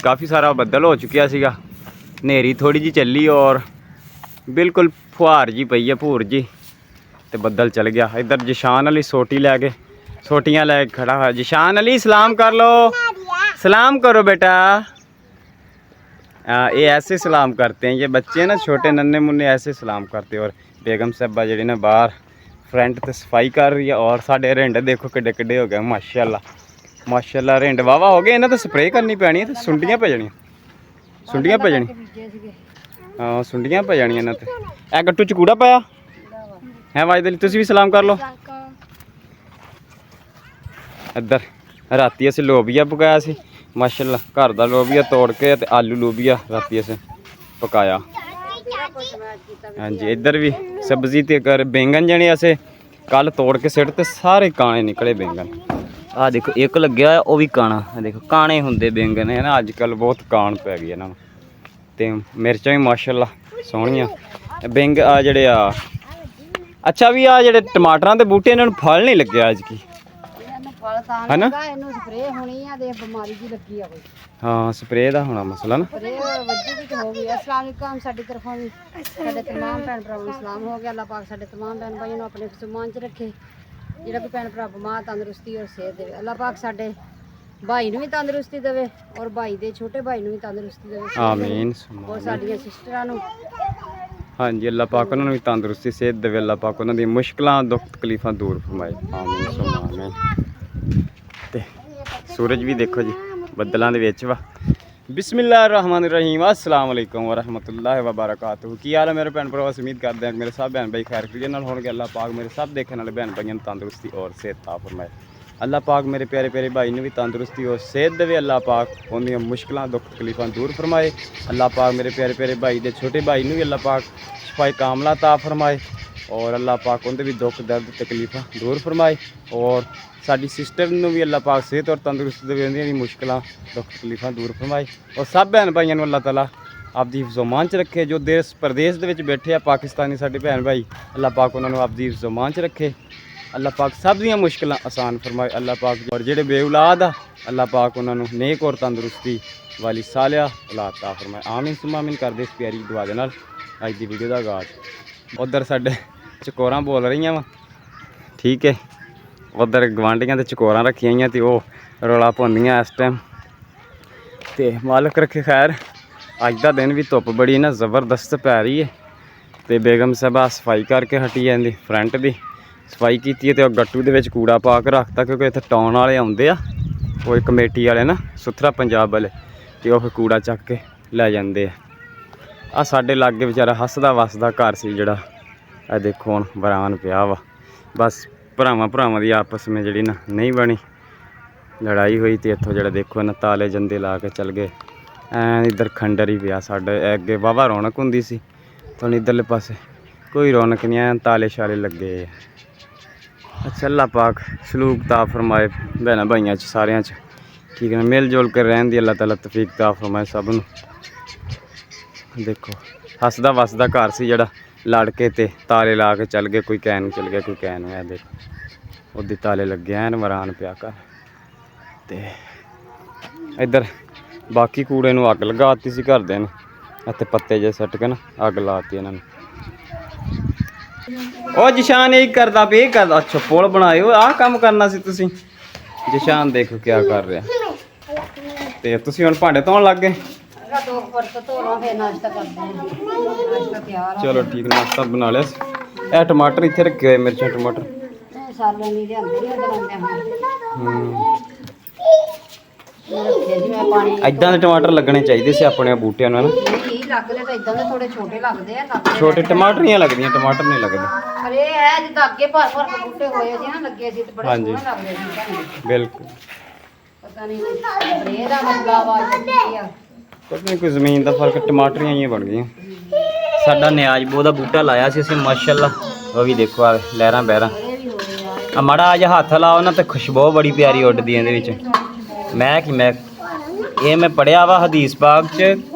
काफ़ी सारा बदल हो चुकिया सीगा, नेरी थोड़ी जी चली और बिल्कुल फुहार जी पई है भूर जी, तो बदल चल गया। इधर जशान अली सोटी लैके सोटियाँ लैके खड़ा है। जशान अली सलाम कर लो, सलाम करो बेटा। ये ऐसे सलाम करते हैं, ये बच्चे ना छोटे नन्हे मुन्ने ऐसे सलाम करते हैं। और बेगम साहबा जी ने बाहर फ्रंट तो सफाई कर रही है। और साढ़े रिंड देखो किड्डे किड्डे हो गए, माशाल्लाह माशाल्लाह। रिंड वावा हो गए, इन्हें तो स्प्रे करनी पैनी है, सुंडियां पै जानियां, सुंडियां पै जानियां। हाँ सुंडियां पै जानियां इन्हें तो। ए गट्टू च कूड़ा पाया है वाजदली, तुसीं भी सलाम कर लो। इधर राती असीं लोबिया पकाया सी माशाल्लाह, घर दा लोबिया तोड़ के ते आलू लोबिया राती असें पकाया। हाँ जी इधर भी सब्जी ते कर बैंगन जने असें कल तोड़ के सिट सारे काने निकले बैंगन। आ देखो एक लग्या है, वो भी काना, देखो काने होंदे बैंगन है ना, अजकल बहुत कान पै गए इन्हां नूं। ते मिर्चां भी माशाल्लाह सोहणियां। बैंग आ जेह्ड़े अच्छा भी आ जेह्ड़े टमाटरां दे बूटे इन्हां नूं फल नहीं लग्या अजकी है ना। हाँ स्प्रे का होना मसला ना। साडी तरफों भी साडे तमाम भैन भरावां नूं सलाम हो गया। अल्लाह पाक साडे तमाम भैन भाइयों नूं अपने सम्मान च रखे। जेड़ा कोई भैन भरा बमार तंदुरुस्ती और सेहत देवे। अल्लाह पाक साडे भाई नूं भी तंदुरुस्ती देवे और भाई दे छोटे भाई नूं भी तंदुरुस्ती देवे। आमीन। और साडियां सिस्टरां नूं हाँ जी अल्लाह पाक उन्होंने भी तंदुरुस्ती सेहत देवे। अल्लाह पाक उन्होंने मुश्किलां दुख तकलीफां दूर फरमाए, आमीन सुम्मा आमीन। ते सूरज भी देखो जी बदलों के विच वा। बिस्मिल्लाहिर्रहमानिर्रहीम, अस्सलाम वालेकुम वरहमतुल्लाहि वबरकातुहू। की हाल है मेरे भैन भरा, उम्मीद करते हैं कि मेरे सब भैन भाई खैर खैरियत नाल होणगे। अल्लाह पाक मेरे सब देखने वाले भैन भाइयों को तंदुरुस्ती और सेहत अता फरमाए। अल्लाह पाक मेरे प्यारे प्यारे भाई ने भी तंदुरुस्ती और सेहत देवे। अल्लाह पाक उनकी मुश्किलां दुख तकलीफां दूर फरमाए। अल्लाह पाक मेरे प्यारे प्यारे भाई दे छोटे भाई ने भी अल्लाह पाक शफाई कामला अता फरमाए। और अल्लाह पाक उनके भी दुख दर्द तकलीफां दूर फरमाए। और साडी सिस्टर नूं भी अल्लाह पाक सेहत और तंदुरुस्ती देवे, उन्हां दी मुश्किलां दुख तकलीफां दूर फरमाए। और सब भैन भाइयों को अल्लाह ताला आपदी हिफ्ज़ो-मान च रखे। जो देश प्रदेश दे विच बैठे आ पाकिस्तानी साडे भैन भाई, अल्लाह पाक उन्होंने आपदी हिफ्ज़ो-मान च रखे। अल्लाह पाक सब दियां मुश्किलां आसान फरमाए। अल्लाह पाक और जेडे बेऔलाद आ अल्लाह पाक उन्होंने नेक और तंदुरुस्ती वाली सालिया औलाद अता फरमाए, आमीन सुम्मा आमीन। करदे इस प्यारी दुआ दे नाल अज दी वीडियो दा आगाज़। उधर साडे चकोरां बोल रही वा, ठीक है। उधर गवांढियां ते चकोरां रखी हुई तो वह रौला पाउंदियां इस टाइम। तो मालक रखे खैर, अज का दिन भी धुप बड़ी ना ज़बरदस्त पै रही है। तो बेगम साहबा सफाई करके हटी है, इहदी फ्रंट की सफाई की तो गट्टू के कूड़ा पा के रखता, क्योंकि इत्थे टाउन वाले आउंदे आ, वो कमेटी वाले ना सुथरा पंजाब वाले, तो वह कूड़ा चक के लै जांदे आ। साडे लागे बेचारा हसदा वसदा घर सी जिहड़ा, आ देखो हुण बरान पिया वा। बस भरावां भरावां दी आपस में जिहड़ी ना नहीं बनी, लड़ाई हुई तो इत्थों जिहड़ा देखो ना ताले जंदे ला के चल गए। इधर खंडर ही पिया, साडे अगे वाहवा रौनक हुंदी सी, हुण इधरले पासे कोई रौनक नहीं है, ताले शाले लगे। अच्छा अल्लाह पाक सलूक ता फरमाए भैन भाइयों च सारियां च, ठीक है ना, मिल जुल कर रहन दी अल्लाह ताला तौफीक ता फरमाए सब नूं। देखो हसदा वसदा घर सी जिहड़ा, लड़के ते ताले ला के चल गए, कोई कैन चल गया कोई कैन है, देखो उदी ताले लगे हैं, मरान पिया घर। ते इधर बाकी कूड़े नूं अग लगाती सी घर दे ने, इत्थे पत्ते जे सट के ना अग लाती इन्हां नूं। ओ जशान यही करदा पे करदा, अच्छा पुल बनाए आ काम करना सी तुसीं। जशान देखो क्या कर रहा, ते तुसीं हुण भांडे धोण लग गए। चलो ठीक, नाश्ता बना लिया। ए टमाटर इत्थे रखे हुए, मिर्चां टमाटर इदां दे टमाटर लगने चाहिए से अपने बूटियां नूं ना। छोटे टमाटर ही लगदियां, टमाटर नहीं लगदे। हाँ जी बिल्कुल, पता नहीं कोई जमीन का फर्क, टमाटरियां ही बन गई। साडा न्याज बो दा बूटा लाया सी असीं माशाअल्लाह, वो भी देखो आ लहरां बहरां। माड़ा अज हत्थ लाओ ना तो खुशबू बड़ी प्यारी उड्डदी इहदे विच, महक ही महक। ये मैं पढ़िया वा हदीस पाक च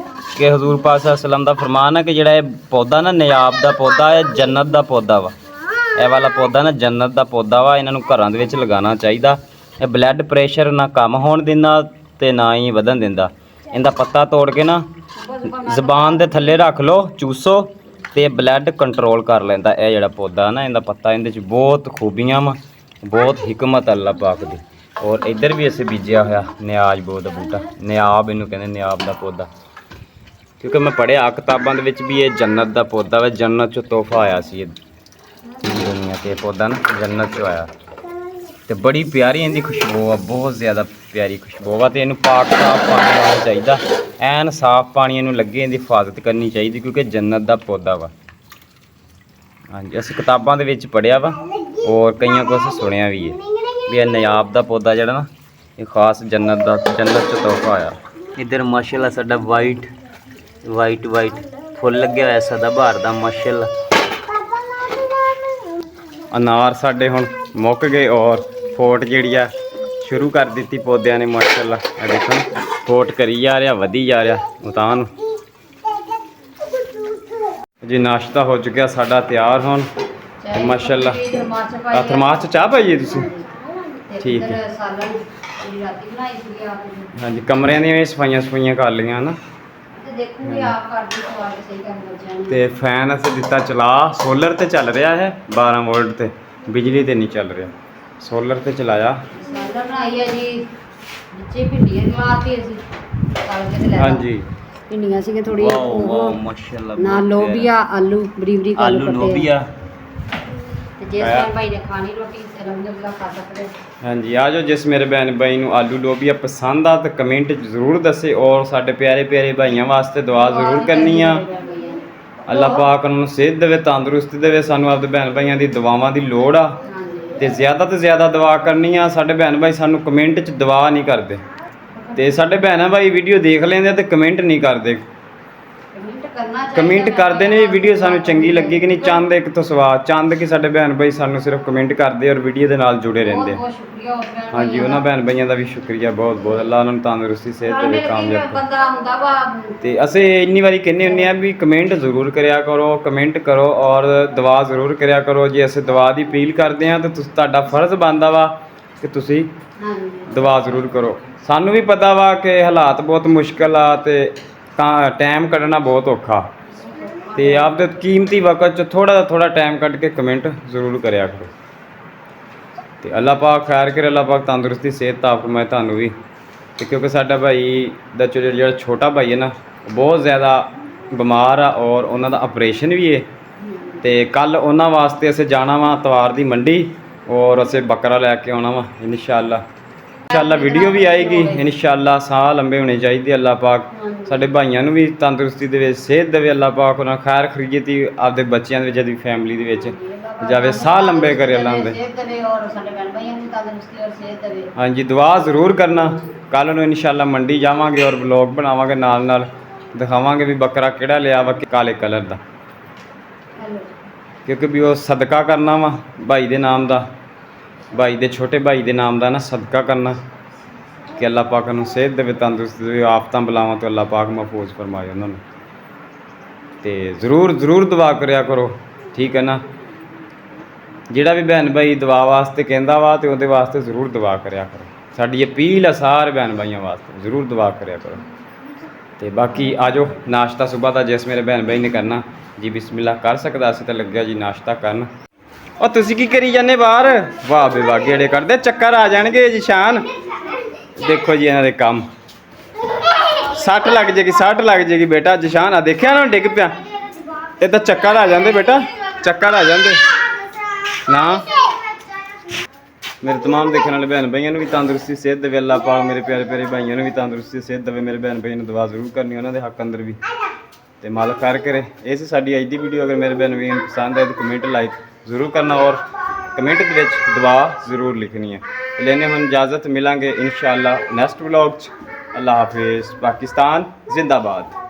कि हजूर पाक सल्लल्लाहु अलैहि वसल्लम दा फरमान है कि जिहड़ा पौधा ना नयाब दा पौधा है, जन्नत दा पौधा वा। यह वाला पौधा ना जन्नत दा पौधा वा, इन्हां नूं घरां दे विच लगाना चाहिदा। ब्लड प्रेशर ना कम होण दिंदा ते ना ही वधन दिंदा। ਇਹਦਾ ਪੱਤਾ ਤੋੜ ਕੇ ਨਾ ਜ਼ਬਾਨ ਦੇ ਥੱਲੇ ਰੱਖ ਲਓ, ਚੂਸੋ ਤੇ ਬਲੱਡ ਕੰਟਰੋਲ ਕਰ ਲੈਂਦਾ। ਇਹ ਜਿਹੜਾ ਪੌਦਾ ਨਾ ਇਹਦਾ ਪੱਤਾ, ਇਹਦੇ ਚ ਬਹੁਤ ਖੂਬੀਆਂ ਵਾ, ਬਹੁਤ ਹਿਕਮਤ ਅੱਲਾ ਪਾਕ ਦੀ। ਔਰ ਇੱਧਰ ਵੀ ਅਸੀਂ ਬੀਜਿਆ ਹੋਇਆ ਨਿਆਜ਼ ਬੋ ਦਾ ਬੂਟਾ, ਨਿਆਬ ਇਹਨੂੰ ਕਹਿੰਦੇ, ਨਿਆਬ ਦਾ ਪੌਦਾ। ਕਿਉਂਕਿ ਮੈਂ ਪੜ੍ਹਿਆ ਕਿਤਾਬਾਂ ਦੇ ਵਿੱਚ ਵੀ ਇਹ ਜੰਨਤ ਦਾ ਪੌਦਾ ਵਾ, ਜੰਨਤ ਚੋਂ ਤੋਹਫਾ ਆਇਆ ਸੀ ਇਹ ਦੁਨੀਆ ਤੇ। ਇਹ ਪੌਦਾ ਨਾ ਜੰਨਤ ਚੋਂ ਆਇਆ ਤੇ ਬੜੀ ਪਿਆਰੀ ਇਹਦੀ ਖੁਸ਼ਬੂ ਆ, ਬਹੁਤ ਜ਼ਿਆਦਾ ਪਿਆਰੀ ਖੁਸ਼ਬੂ ਆ। ਤੇ ਇਹਨੂੰ ਪਾਕ ਸਾਫ ਪਾਣੀ ਲਾਉਣਾ ਚਾਹੀਦਾ, ਐਨ ਸਾਫ ਪਾਣੀ ਇਹਨੂੰ ਲੱਗੇ, ਇਹਦੀ ਹਿਫਾਜ਼ਤ ਕਰਨੀ ਚਾਹੀਦੀ ਕਿਉਂਕਿ ਜੰਨਤ ਦਾ ਪੌਦਾ ਵਾ। ਹਾਂਜੀ, ਅਸੀਂ ਕਿਤਾਬਾਂ ਦੇ ਵਿੱਚ ਪੜ੍ਹਿਆ ਵਾ ਔਰ ਕਈਆਂ ਕੋਲ ਅਸੀਂ ਸੁਣਿਆ ਵੀ ਹੈ ਵੀ ਇਹ ਨਿਆਬ ਦਾ ਪੌਦਾ ਜਿਹੜਾ ਨਾ ਇਹ ਖਾਸ ਜੰਨਤ ਚ ਤੋਹਫਾ ਆਇਆ। ਇੱਧਰ ਮਾਸ਼ਾਅੱਲਾ ਸਾਡਾ ਵਾਈਟ ਫੁੱਲ ਲੱਗਿਆ ਹੋਇਆ ਸਦਾਬਹਾਰ ਦਾ, ਮਾਸ਼ਾਅੱਲਾ। ਅਨਾਰ ਸਾਡੇ ਹੁਣ ਮੁੱਕ ਗਏ ਔਰ ਫੋਟ ਜਿਹੜੀ ਆ ਸ਼ੁਰੂ ਕਰ ਦਿੱਤੀ ਪੌਦਿਆਂ ਨੇ, ਮਾਸ਼ਾਅੱਲਾ। ਇਹ ਦੇਖੋ ਫੋਟ ਕਰੀ ਜਾ ਰਿਹਾ, ਵਧੀ ਜਾ ਰਿਹਾ ਉਤਾਂ ਨੂੰ ਜੀ। ਨਾਸ਼ਤਾ ਹੋ ਚੁੱਕਿਆ ਸਾਡਾ ਤਿਆਰ ਹੁਣ, ਮਾਸ਼ਾਅੱਲਾ। ਆ ਥਰਮਾਸ ਚ ਚਾਹ ਪਾਈਏ ਤੁਸੀਂ? ਠੀਕ ਹੈ। ਹਾਂਜੀ, ਕਮਰਿਆਂ ਦੀਆਂ ਵੀ ਸਫਾਈਆਂ ਕਰ ਲਈਆਂ ਨਾ, ਤੇ ਫੈਨ ਅਸੀਂ ਦਿੱਤਾ ਚਲਾ। ਸੋਲਰ ਤੇ ਚੱਲ ਰਿਹਾ ਹੈ 12 ਵੋਲਟ ਤੇ, ਬਿਜਲੀ ਤੇ ਨਹੀਂ ਚੱਲ ਰਿਹਾ, ਸੋਲਰ ਤੇ ਚਲਾਇਆ। ਹਾਂਜੀ, ਭਿੰਡੀਆਂ ਸੀਗੇ ਥੋੜੀ ਵਾਹ ਮਾਸ਼ਾਅੱਲਾ, ਨਾਲ ਲੋਬੀਆ, ਆਲੂ ਬਰੀਕ ਆਲੂ ਲੋਬੀਆ। ਤੇ ਜਿਸ ਟਾਈਮ ਭਾਈ ਨੇ ਖਾਣੀ ਰੋਟੀ ਅਲਹਮਦੁਲਿਲਾ ਖਾ ਸਕਦੇ। ਹਾਂਜੀ, ਆ ਜਾਓ। ਜਿਸ ਮੇਰੇ ਭੈਣ ਭਾਈ ਨੂੰ ਆਲੂ ਲੋਬੀਆ ਪਸੰਦ ਆ ਤਾਂ ਕਮੈਂਟ ਜ਼ਰੂਰ ਦੱਸੇ ਔਰ ਸਾਡੇ ਪਿਆਰੇ ਭਾਈਆਂ ਵਾਸਤੇ ਦੁਆ ਜ਼ਰੂਰ ਕਰਨੀ ਆ। ਅੱਲਾਹ ਪਾਕ ਉਹਨਾਂ ਨੂੰ ਸਿਹਤ ਦੇਵੇ, ਤੰਦਰੁਸਤੀ ਦੇਵੇ। ਸਾਨੂੰ ਆਪਣੇ ਭੈਣ ਭਾਈਆਂ ਦੀ ਦੁਆਵਾਂ ਦੀ ਲੋੜ ਆ ਤੇ ਜ਼ਿਆਦਾ ਤੋਂ ਜ਼ਿਆਦਾ ਦੁਆ ਕਰਨੀ ਆ। ਸਾਡੇ ਭੈਣ ਭਾਈ ਸਾਨੂੰ ਕਮੈਂਟ 'ਚ ਦੁਆ ਨਹੀਂ ਕਰਦੇ ਤੇ ਸਾਡੇ ਭੈਣਾਂ ਭਾਈ ਵੀਡੀਓ ਦੇਖ ਲੈਂਦੇ ਤੇ ਕਮੈਂਟ ਨਹੀਂ ਕਰਦੇ। ਕਮੈਂਟ ਕਰਦੇ ਨੇ ਵੀ ਵੀਡੀਓ ਸਾਨੂੰ ਚੰਗੀ ਲੱਗੀ ਕਿ ਨਹੀਂ, ਚੰਦ ਇੱਕ ਤੋਂ ਸਵਾਦ ਚੰਦ ਕਿ ਸਾਡੇ ਭੈਣ ਭਾਈ ਸਾਨੂੰ ਸਿਰਫ ਕਮੈਂਟ ਕਰਦੇ ਔਰ ਵੀਡੀਓ ਦੇ ਨਾਲ ਜੁੜੇ ਰਹਿੰਦੇ। ਹਾਂਜੀ, ਉਹਨਾਂ ਭੈਣ ਭਾਈਆਂ ਦਾ ਵੀ ਸ਼ੁਕਰੀਆ ਬਹੁਤ। ਅੱਲਾਹ ਉਹਨਾਂ ਨੂੰ ਤੰਦਰੁਸਤੀ ਸਿਹਤ ਦੇਵੇ, ਕਾਮਯਾਬ। ਤੇ ਅਸੀਂ ਇੰਨੀ ਵਾਰੀ ਕਹਿੰਦੇ ਹੁੰਦੇ ਆ ਵੀ ਕਮੈਂਟ ਜ਼ਰੂਰ ਕਰਿਆ ਕਰੋ, ਕਮੈਂਟ ਕਰੋ ਔਰ ਦੁਆ ਜ਼ਰੂਰ ਕਰਿਆ ਕਰੋ। ਜੇ ਅਸੀਂ ਦੁਆ ਦੀ ਅਪੀਲ ਕਰਦੇ ਹਾਂ ਤਾਂ ਤੁਹਾਡਾ ਫਰਜ਼ ਬਣਦਾ ਵਾ ਕਿ ਤੁਸੀਂ ਦੁਆ ਜ਼ਰੂਰ ਕਰੋ। ਸਾਨੂੰ ਵੀ ਪਤਾ ਵਾ ਕਿ ਹਾਲਾਤ ਬਹੁਤ ਮੁਸ਼ਕਿਲ ਆ ਤੇ ਤਾਂ ਟਾਈਮ ਕੱਢਣਾ ਬਹੁਤ ਔਖਾ, ਤੇ ਆਪਦੇ ਕੀਮਤੀ ਵਕਤ 'ਚ ਥੋੜਾ ਟਾਈਮ ਕੱਢ ਕੇ ਕਮੈਂਟ ਜ਼ਰੂਰ ਕਰਿਆ ਕਰੋ। ਤੇ ਅੱਲਾਹ ਪਾਕ ਖੈਰ ਕਰੇ, ਅੱਲਾਹ ਪਾਕ ਤੰਦਰੁਸਤੀ ਸਿਹਤ ਤਾ ਫਰਮਾਏ ਤੁਹਾਨੂੰ ਵੀ। ਤੇ ਕਿਉਂਕਿ ਸਾਡਾ ਭਾਈ ਦਾ ਜਿਹੜਾ ਛੋਟਾ ਭਾਈ ਹੈ ਨਾ, ਬਹੁਤ ਜ਼ਿਆਦਾ ਬਿਮਾਰ ਆ ਔਰ ਉਹਨਾਂ ਦਾ ਆਪਰੇਸ਼ਨ ਵੀ ਹੈ। ਤੇ ਕੱਲ ਉਹਨਾਂ ਵਾਸਤੇ ਅਸੀਂ ਜਾਣਾ ਵਾ ਇਤਵਾਰ ਦੀ ਮੰਡੀ ਔਰ ਅਸੀਂ ਬੱਕਰਾ ਲੈ ਕੇ ਆਉਣਾ ਵਾ ਇਨਸ਼ਾਅੱਲਾ ਵੀਡੀਓ ਵੀ ਆਏਗੀ ਇਨਸ਼ਾਅੱਲਾ। ਸਾਹ ਲੰਬੇ ਹੋਣੇ ਚਾਹੀਦੇ। ਅੱਲਾਹ ਪਾਕ ਸਾਡੇ ਭਾਈਆਂ ਨੂੰ ਵੀ ਤੰਦਰੁਸਤੀ ਦੇਵੇ, ਸਿਹਤ ਦੇਵੇ। ਅੱਲਾਹ ਪਾਕ ਉਹਨਾਂ ਖੈਰ ਖਰੀਅਤੀ ਆਪਦੇ ਬੱਚਿਆਂ ਦੇ ਵਿੱਚ, ਆਪਦੀ ਫੈਮਿਲੀ ਦੇ ਵਿੱਚ ਜਾਵੇ, ਸਾਹ ਲੰਬੇ ਕਰੇ ਅੱਲਾਹ ਦੇ। ਹਾਂਜੀ, ਦੁਆ ਜ਼ਰੂਰ ਕਰਨਾ। ਕੱਲ ਨੂੰ ਇਨਸ਼ਾਅੱਲਾ ਮੰਡੀ ਜਾਵਾਂਗੇ ਔਰ ਵਲੌਗ ਬਣਾਵਾਂਗੇ, ਨਾਲ ਦਿਖਾਵਾਂਗੇ ਵੀ ਬੱਕਰਾ ਕਿਹੜਾ ਲਿਆ ਵਾ, ਕਾਲੇ ਕਲਰ ਦਾ, ਕਿਉਂਕਿ ਵੀ ਉਹ ਸਦਕਾ ਕਰਨਾ ਵਾ ਭਾਈ ਦੇ ਨਾਮ ਦਾ, ਭਾਈ ਦੇ ਛੋਟੇ ਭਾਈ ਦੇ ਨਾਮ ਦਾ ਨਾ ਸਦਕਾ ਕਰਨਾ ਕਿ ਅੱਲਾਹ ਪਾਕ ਨੂੰ ਸਿਹਤ ਦੇਵੇ, ਤੰਦਰੁਸਤੀ ਦੇਵੇ, ਆਫਤਾਂ ਬਲਾਵਾਂ ਤੋਂ ਅੱਲਾਹ ਪਾਕ ਮਹਿਫੂਜ਼ ਫਰਮਾਏ ਉਹਨਾਂ ਨੂੰ। ਤੇ ਜ਼ਰੂਰ ਦੁਆ ਕਰਿਆ ਕਰੋ, ਠੀਕ ਹੈ ਨਾ। ਜਿਹੜਾ ਵੀ ਭੈਣ ਭਾਈ ਦੁਆ ਵਾਸਤੇ ਕਹਿੰਦਾ ਵਾ ਤੇ ਉਹਦੇ ਵਾਸਤੇ ਜ਼ਰੂਰ ਦੁਆ ਕਰਿਆ ਕਰੋ। ਸਾਡੀ ਅਪੀਲ ਆ ਸਾਰੇ ਭੈਣ ਭਾਈਆਂ ਵਾਸਤੇ, ਜ਼ਰੂਰ ਦੁਆ ਕਰਿਆ ਕਰੋ। ਤੇ ਬਾਕੀ ਆ ਜਾਓ ਨਾਸ਼ਤਾ ਸੁਬਹ ਦਾ ਜਿਸ ਮੇਰੇ ਭੈਣ ਭਾਈ ਨੇ ਕਰਨਾ ਜੀ, ਬਿਸਮਿਲ੍ਲਾ ਕਰ ਸਕਦਾ। ਅਸੀਂ ਤਾਂ ਲੱਗਿਆ ਜੀ ਨਾਸ਼ਤਾ ਕਰਨ। ਉਹ ਤੁਸੀਂ ਕੀ ਕਰੀ ਜਾਂਦੇ ਬਾਹਰ? ਵਾਹ ਬੇ ਵਾਹ, ਗੇੜੇ ਕਰਦੇ, ਚੱਕਰ ਆ ਜਾਣਗੇ ਜੀ। ਸ਼ਾਨ ਦੇਖੋ ਜੀ ਇਹਨਾਂ ਦੇ ਕੰਮ, ਸੱਟ ਲੱਗ ਜੇਗੀ ਬੇਟਾ। ਜਸ਼ਾਨ ਆ ਦੇਖਿਆ ਨਾ ਡਿੱਗ ਪਿਆ, ਇਹ ਤਾਂ ਚੱਕਰ ਆ ਜਾਂਦੇ ਬੇਟਾ, ਚੱਕਰ ਆ ਜਾਂਦੇ ਨਾ। ਮੇਰੇ तमाम ਦੇਖਣ ਵਾਲੇ ਭੈਣ ਭਾਈਆਂ ਨੂੰ ਵੀ ਤੰਦਰੁਸਤੀ ਸਿਹਤ ਦੇਵੇ ਅੱਲਾਹ ਪਾਕ। ਮੇਰੇ ਪਿਆਰੇ ਭਾਈਆਂ ਨੂੰ ਵੀ ਤੰਦਰੁਸਤੀ ਸਿਹਤ ਦੇਵੇ। ਮੇਰੇ ਭੈਣ ਭਾਈ ਨੂੰ ਦੁਆ ਜ਼ਰੂਰ ਕਰਨੀ ਉਹਨਾਂ ਦੇ ਹੱਕ ਅੰਦਰ ਵੀ, ਤੇ ਮਾਲਕ ਕਰ ਕਰੇ। ਇਹ ਸੀ ਸਾਡੀ ਅੱਜ ਦੀ ਵੀਡੀਓ। ਅਗਰ ਮੇਰੇ ਭੈਣ ਭਾਈਆਂ ਨੂੰ ਪਸੰਦ ਆਏ ਤਾਂ ਕਮੈਂਟ ਲਾਈਕ ਜ਼ਰੂਰ ਕਰਨਾ ਔਰ ਕਮੈਂਟ ਦੇ ਵਿੱਚ ਦੁਆ ਜ਼ਰੂਰ ਲਿਖਣੀ ਹੈ। ਲੈਣੇ ਹੁਣ ਇਜਾਜ਼ਤ, ਮਿਲਾਂਗੇ ਇਨਸ਼ਾਅੱਲਾ ਨੈਕਸਟ ਵਲੌਗ 'ਚ। ਅੱਲਾਹ ਹਾਫਿਜ਼। ਪਾਕਿਸਤਾਨ ਜ਼ਿੰਦਾਬਾਦ।